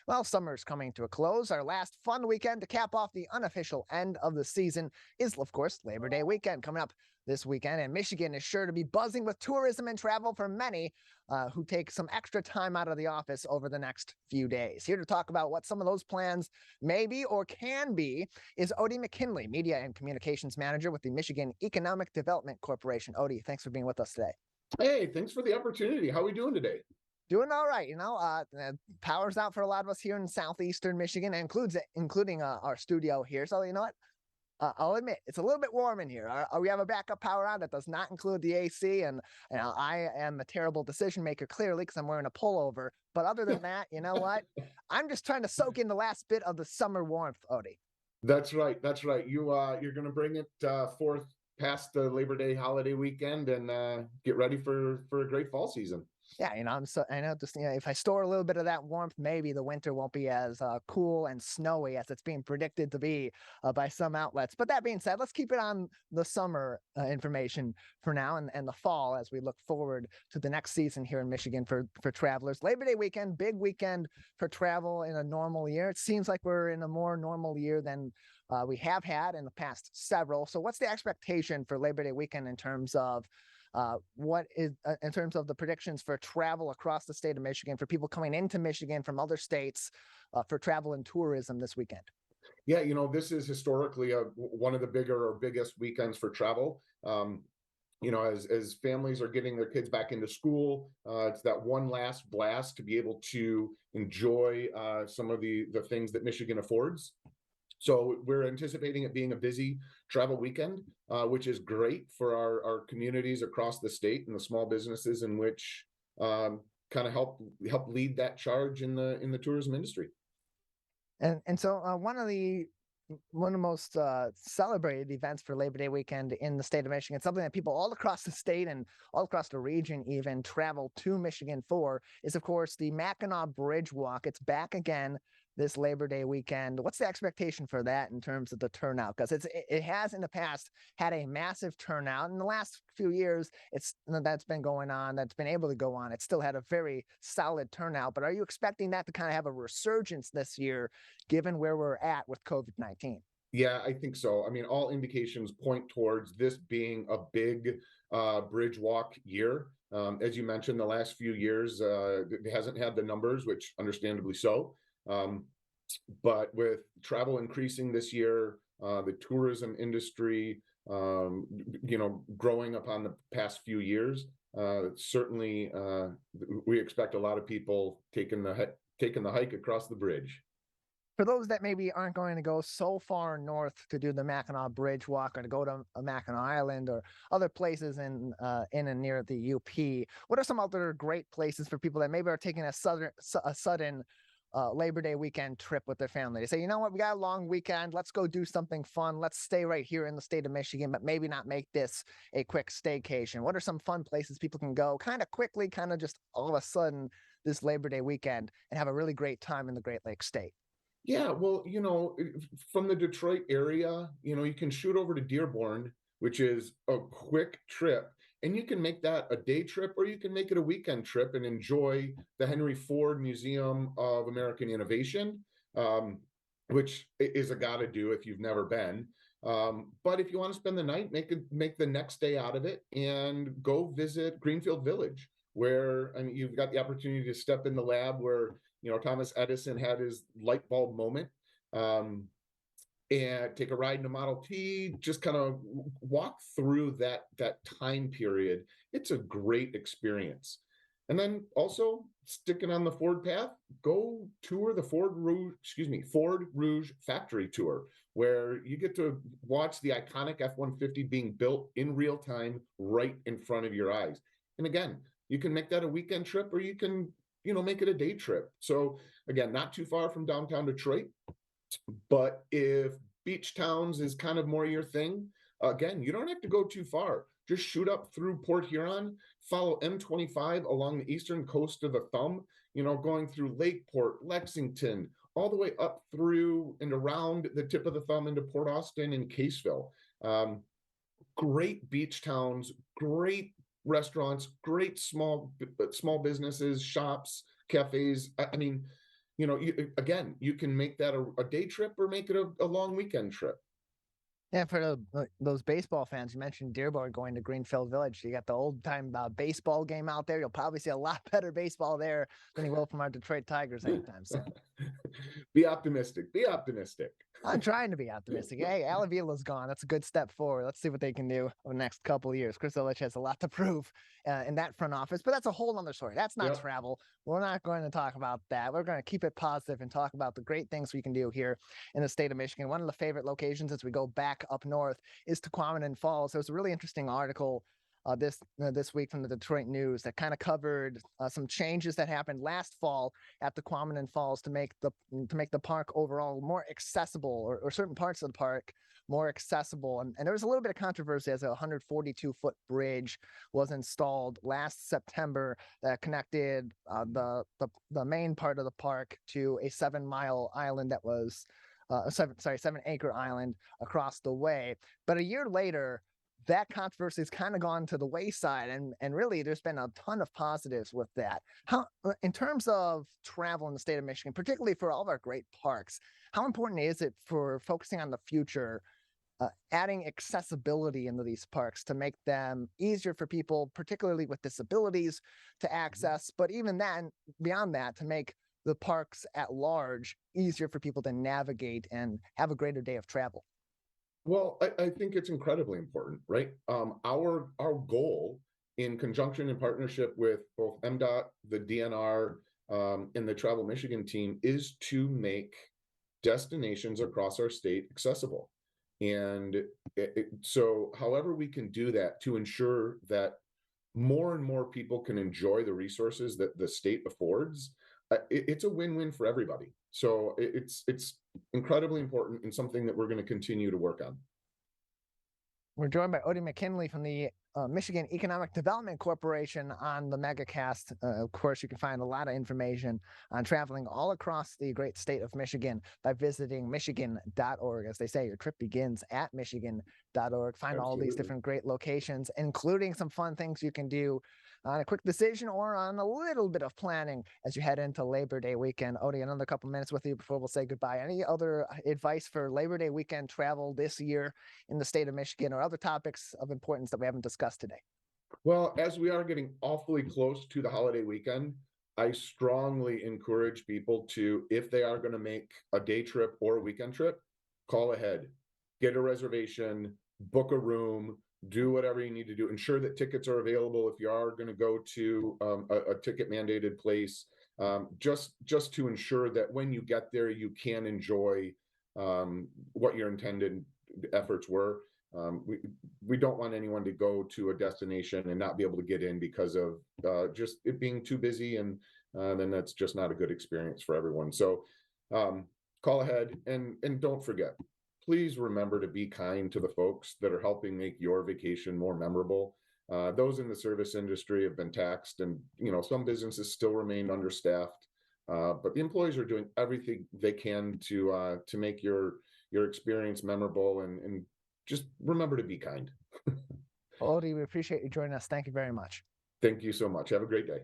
Well, summer's coming to a close. Our last fun weekend to cap off the unofficial end of the season is, of course, Labor Day weekend coming up this weekend. And Michigan is sure to be buzzing with tourism and travel for many who take some extra time out of the office over the next few days. Here to talk about what some of those plans may be or can be is Otie McKinley, Media and Communications Manager with the Michigan Economic Development Corporation. Otie, thanks for being with us today. Hey, thanks for the opportunity. How are we doing today? Doing all right, power's out for a lot of us here in southeastern Michigan, including our studio here. So you know what? I'll admit it's a little bit warm in here. We have a backup power on that does not include the AC, and I am a terrible decision maker clearly because I'm wearing a pullover. But other than that, you know what? I'm just trying to soak in the last bit of the summer warmth, Otie. That's right. That's right. You're going to bring it forth past the Labor Day holiday weekend and get ready for a great fall season. Yeah, I know just if I store a little bit of that warmth, maybe the winter won't be as cool and snowy as it's being predicted to be by some outlets. But that being said, let's keep it on the summer information for now and the fall as we look forward to the next season here in Michigan for travelers. Labor Day weekend, big weekend for travel in a normal year. It seems like we're in a more normal year than we have had in the past several. So what's the expectation for Labor Day weekend in terms of in terms of the predictions for travel across the state of Michigan for people coming into Michigan from other states for travel and tourism this weekend? Yeah, this is historically one of the bigger or biggest weekends for travel. As families are getting their kids back into school, it's that one last blast to be able to enjoy some of the things that Michigan affords. So we're anticipating it being a busy travel weekend, which is great for our communities across the state and the small businesses in which kind of help lead that charge in the tourism industry. And so one of the most celebrated events for Labor Day weekend in the state of Michigan, something that people all across the state and all across the region even travel to Michigan for, is of course the Mackinac Bridge walk. It's back again this Labor Day weekend. What's the expectation for that in terms of the turnout? Because it has in the past had a massive turnout. In the last few years, that's been able to go on. It's still had a very solid turnout. But are you expecting that to kind of have a resurgence this year, given where we're at with COVID-19? Yeah, I think so. I mean, all indications point towards this being a big bridge walk year. As you mentioned, the last few years, it hasn't had the numbers, which understandably so. But with travel increasing this year, the tourism industry, growing upon the past few years, certainly we expect a lot of people taking the hike across the bridge. For those that maybe aren't going to go so far north to do the Mackinac Bridge walk or to go to Mackinac Island or other places in and near the UP, what are some other great places for people that maybe are taking a sudden Labor Day weekend trip with their family? They say, you know what, we got a long weekend. Let's go do something fun. Let's stay right here in the state of Michigan, but maybe not make this a quick staycation. What are some fun places people can go kind of quickly, kind of just all of a sudden this Labor Day weekend and have a really great time in the Great Lakes state? Yeah, well, from the Detroit area, you can shoot over to Dearborn, which is a quick trip, and you can make that a day trip or you can make it a weekend trip and enjoy the Henry Ford Museum of American Innovation, which is a gotta do if you've never been. But if you want to spend the night, make the next day out of it and go visit Greenfield Village, where you've got the opportunity to step in the lab where Thomas Edison had his light bulb moment, and take a ride in a Model T, just kind of walk through that time period. It's a great experience. And then also sticking on the Ford path, go tour the Ford Rouge factory tour, where you get to watch the iconic F-150 being built in real time right in front of your eyes. And again, you can make that a weekend trip or you can make it a day trip. So again, not too far from downtown Detroit, but if beach towns is kind of more your thing, again, you don't have to go too far. Just shoot up through Port Huron, follow M25 along the eastern coast of the Thumb, going through Lakeport, Lexington, all the way up through and around the tip of the thumb into Port Austin and Caseville. Great beach towns, great restaurants, great small businesses, shops, cafes. I mean, again, you can make that a day trip or make it a long weekend trip. Yeah, for those baseball fans, you mentioned Dearborn going to Greenfield Village. You got the old time baseball game out there. You'll probably see a lot better baseball there than you will from our Detroit Tigers anytime soon. Be optimistic. Be optimistic. I'm trying to be optimistic. Hey, Alavila's gone. That's a good step forward. Let's see what they can do over the next couple of years. Chris Ilitch has a lot to prove in that front office, but that's a whole other story. That's not travel. We're not going to talk about that. We're going to keep it positive and talk about the great things we can do here in the state of Michigan. One of the favorite locations as we go back up north is Tequamanen Falls. There's a really interesting article this week from the Detroit News that kind of covered some changes that happened last fall at the Tequamanen Falls to make the park overall more accessible, or certain parts of the park more accessible. And there was a little bit of controversy as a 142-foot bridge was installed last September that connected the main part of the park to a 7-mile island that was 7-acre island across the way. But a year later, that controversy has kind of gone to the wayside, and really there's been a ton of positives with that. How, in terms of travel in the state of Michigan, particularly for all of our great parks, how important is it for focusing on the future, adding accessibility into these parks to make them easier for people, particularly with disabilities, to access, but even then, beyond that, to make the parks at large easier for people to navigate and have a greater day of travel? Well, I think it's incredibly important, right? Our goal, in conjunction and partnership with both MDOT, the DNR, and the Travel Michigan team, is to make destinations across our state accessible. And so however we can do that to ensure that more and more people can enjoy the resources that the state affords, it's a win-win for everybody. So it's incredibly important and something that we're going to continue to work on. We're joined by Otie McKinley from the Michigan Economic Development Corporation on the Megacast. Of course, you can find a lot of information on traveling all across the great state of Michigan by visiting michigan.org. As they say, your trip begins at michigan.org. Find all these different great locations, including some fun things you can do on a quick decision or on a little bit of planning as you head into Labor Day weekend. Otie, another couple minutes with you before we'll say goodbye. Any other advice for Labor Day weekend travel this year in the state of Michigan, or other topics of importance that we haven't discussed today? Well, as we are getting awfully close to the holiday weekend, I strongly encourage people to, if they are going to make a day trip or a weekend trip, call ahead, get a reservation, book a room, do whatever you need to do. Ensure that tickets are available if you are going to go to a ticket mandated place, just to ensure that when you get there, you can enjoy what your intended efforts were. We don't want anyone to go to a destination and not be able to get in because of just it being too busy, and then that's just not a good experience for everyone. So call ahead, and don't forget, please remember to be kind to the folks that are helping make your vacation more memorable. Those in the service industry have been taxed, and some businesses still remain understaffed, but the employees are doing everything they can to make your experience memorable, and just remember to be kind. Otie, we appreciate you joining us. Thank you very much. Thank you so much. Have a great day.